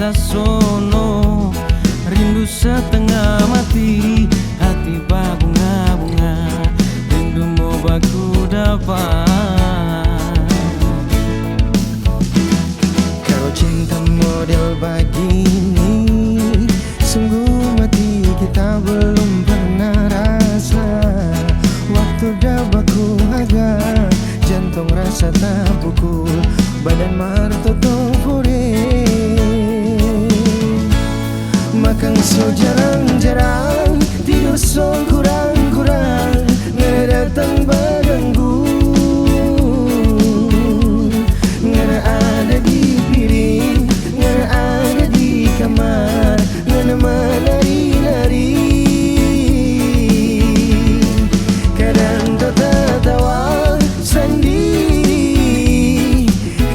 sasono, rindu setengah mati, hati berbunga-bunga, rindu mau baku dapat. Kau cinta model begini, sungguh mati kita belum pernah rasa. Waktu dah baku agak, jantung rasa tak pukul, badan martoto puri. Makan so jarang-jarang, tidur so kurang-kurang, nggak datang baganggu, nggak ada di piring, nggak ada di kamar, nggak menari-nari. Kadang tertawa sendiri,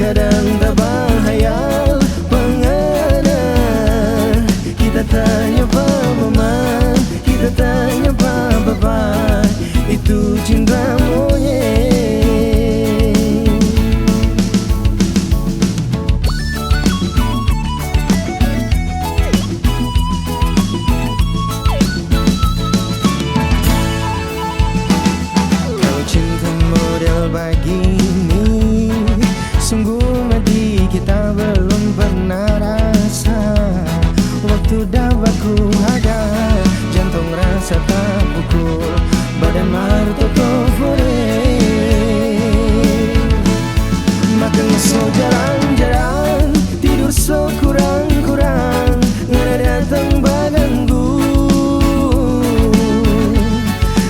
kadang tak berhayal pengana. Kita tanya Pak Mama, kita tanya Pak Bapa, itu cinta monyet. Kalau cinta model begini, sungguh mati kita belum pernah rasa. Waktu dah baku agak, jantung rasa tak pukul, badan martoto puri. Makan so jarang-jarang, tidur so kurang-kurang, nggak datang baganggu,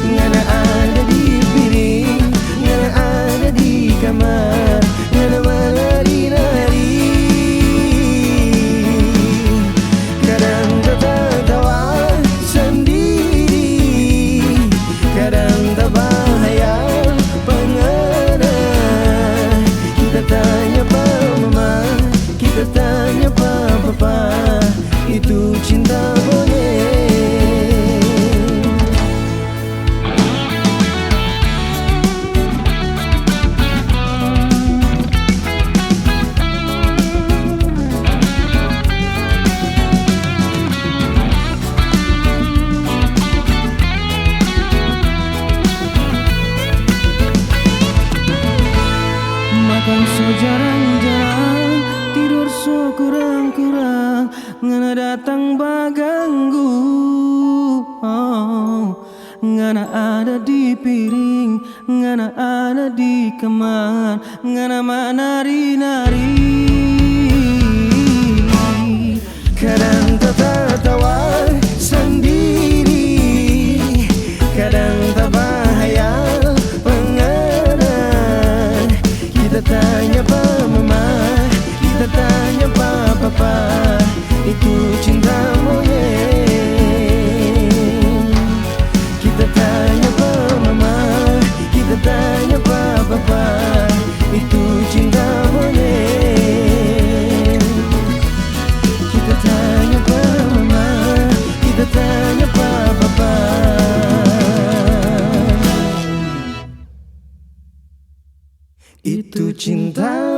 nggak ada di piring, nggak ada di kamar, nggak menari-nari. Kadang tertawa sendiri, kadang tak berhayal pengana. Kita tanya Pak Mama, kita tanya Pak Papa, itu cinta monyet. Makan so jarang-jarang, tidur so kurang-kurang, ngana datang baganggu, ngana ada di piring, ngana ada di kamar, ngana menari-nari. Kadang tertawa sendiri, kadang tak berhayal pengana. Kita tanya Pak Mama, kita tanya Pak Papa, itu cinta monyet. Kita tanya Pak Mama, kita tanya Pak Papa, itu cinta monyet. Kita tanya Pak Mama, kita tanya Pak Papa, itu cinta